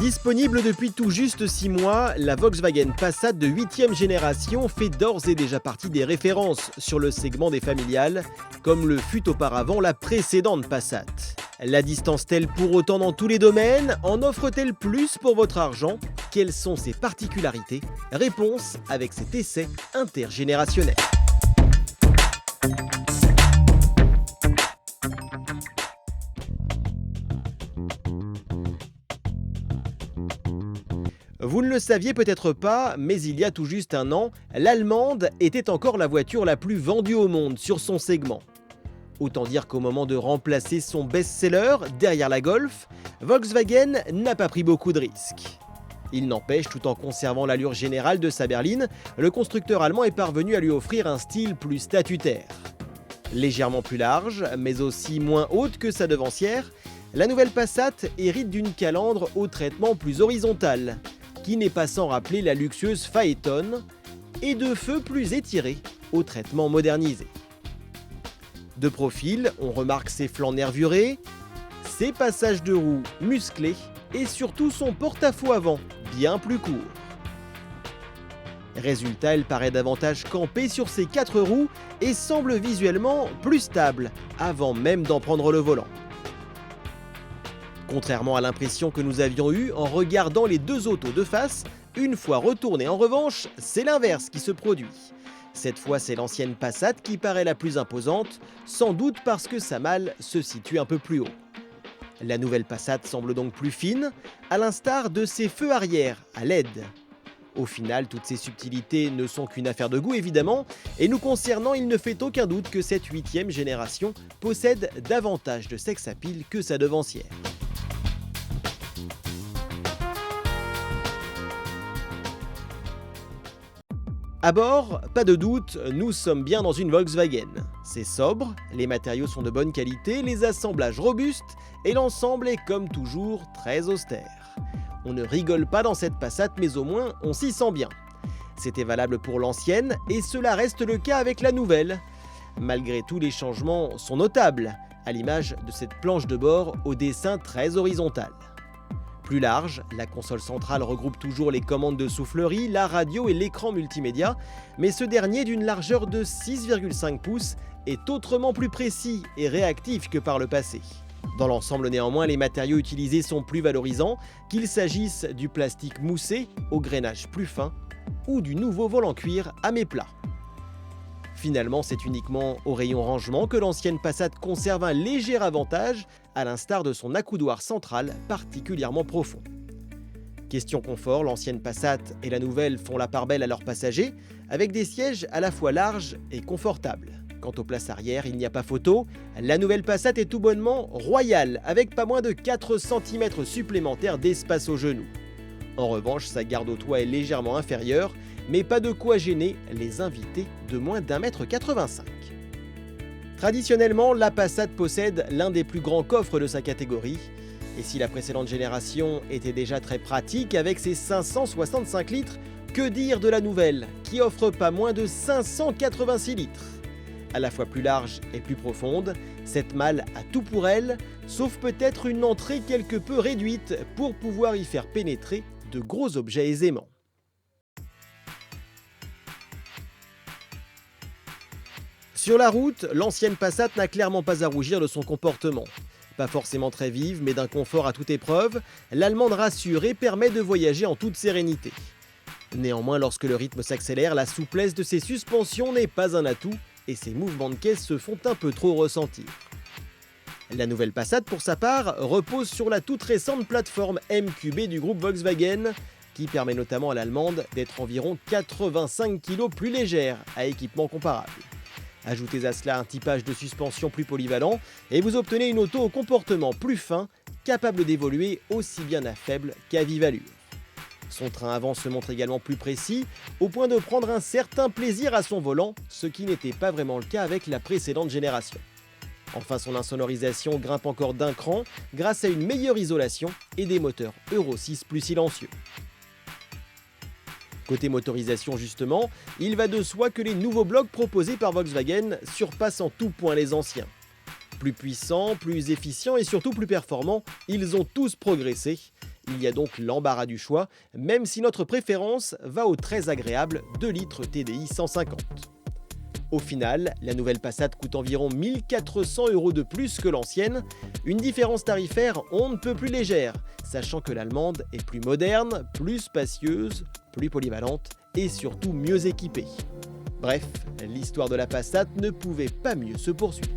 Disponible depuis tout juste 6 mois, la Volkswagen Passat de 8e génération fait d'ores et déjà partie des références sur le segment des familiales, comme le fut auparavant la précédente Passat. La distance-t-elle pour autant dans tous les domaines? En offre-t-elle plus pour votre argent? Quelles sont ses particularités? Réponse avec cet essai intergénérationnel. Vous ne le saviez peut-être pas, mais il y a tout juste un an, l'allemande était encore la voiture la plus vendue au monde sur son segment. Autant dire qu'au moment de remplacer son best-seller derrière la Golf, Volkswagen n'a pas pris beaucoup de risques. Il n'empêche, tout en conservant l'allure générale de sa berline, le constructeur allemand est parvenu à lui offrir un style plus statutaire. Légèrement plus large, mais aussi moins haute que sa devancière, la nouvelle Passat hérite d'une calandre au traitement plus horizontal, qui n'est pas sans rappeler la luxueuse Phaeton, et de feux plus étirés au traitement modernisé. De profil, on remarque ses flancs nervurés, ses passages de roues musclés et surtout son porte-à-faux avant, bien plus court. Résultat, elle paraît davantage campée sur ses 4 roues et semble visuellement plus stable, avant même d'en prendre le volant. Contrairement à l'impression que nous avions eue en regardant les deux autos de face, une fois retournée en revanche, c'est l'inverse qui se produit. Cette fois, c'est l'ancienne Passat qui paraît la plus imposante, sans doute parce que sa malle se situe un peu plus haut. La nouvelle Passat semble donc plus fine, à l'instar de ses feux arrière à LED. Au final, toutes ces subtilités ne sont qu'une affaire de goût évidemment, et nous concernant, il ne fait aucun doute que cette 8e génération possède davantage de sex appeal que sa devancière. À bord, pas de doute, nous sommes bien dans une Volkswagen. C'est sobre, les matériaux sont de bonne qualité, les assemblages robustes et l'ensemble est comme toujours très austère. On ne rigole pas dans cette Passat, mais au moins on s'y sent bien. C'était valable pour l'ancienne et cela reste le cas avec la nouvelle. Malgré tout, les changements sont notables, à l'image de cette planche de bord au dessin très horizontal. Plus large, la console centrale regroupe toujours les commandes de soufflerie, la radio et l'écran multimédia, mais ce dernier d'une largeur de 6,5 pouces est autrement plus précis et réactif que par le passé. Dans l'ensemble néanmoins, les matériaux utilisés sont plus valorisants, qu'il s'agisse du plastique moussé au grainage plus fin ou du nouveau volant cuir à méplat. Finalement, c'est uniquement au rayon rangement que l'ancienne Passat conserve un léger avantage, à l'instar de son accoudoir central particulièrement profond. Question confort, l'ancienne Passat et la nouvelle font la part belle à leurs passagers, avec des sièges à la fois larges et confortables. Quant aux places arrière, il n'y a pas photo, la nouvelle Passat est tout bonnement royale, avec pas moins de 4 cm supplémentaires d'espace aux genoux. En revanche, sa garde au toit est légèrement inférieure, mais pas de quoi gêner les invités de moins d'1,85 m. Traditionnellement, la Passat possède l'un des plus grands coffres de sa catégorie, et si la précédente génération était déjà très pratique avec ses 565 litres, que dire de la nouvelle, qui offre pas moins de 586 litres. À la fois plus large et plus profonde, cette malle a tout pour elle, sauf peut-être une entrée quelque peu réduite pour pouvoir y faire pénétrer de gros objets aisément. Sur la route, l'ancienne Passat n'a clairement pas à rougir de son comportement. Pas forcément très vive, mais d'un confort à toute épreuve, l'allemande rassure et permet de voyager en toute sérénité. Néanmoins, lorsque le rythme s'accélère, la souplesse de ses suspensions n'est pas un atout et ses mouvements de caisse se font un peu trop ressentir. La nouvelle Passat, pour sa part, repose sur la toute récente plateforme MQB du groupe Volkswagen, qui permet notamment à l'allemande d'être environ 85 kg plus légère à équipement comparable. Ajoutez à cela un typage de suspension plus polyvalent et vous obtenez une auto au comportement plus fin, capable d'évoluer aussi bien à faible qu'à vive allure. Son train avant se montre également plus précis, au point de prendre un certain plaisir à son volant, ce qui n'était pas vraiment le cas avec la précédente génération. Enfin, son insonorisation grimpe encore d'un cran grâce à une meilleure isolation et des moteurs Euro 6 plus silencieux. Côté motorisation justement, il va de soi que les nouveaux blocs proposés par Volkswagen surpassent en tout point les anciens. Plus puissants, plus efficients et surtout plus performants, ils ont tous progressé Il y a donc l'embarras du choix, même si notre préférence va au très agréable 2 litres TDI 150. Au final, la nouvelle Passat coûte environ 1400 € de plus que l'ancienne, une différence tarifaire on ne peut plus légère, sachant que l'allemande est plus moderne, plus spacieuse, plus polyvalente et surtout mieux équipée. Bref, l'histoire de la Passat ne pouvait pas mieux se poursuivre.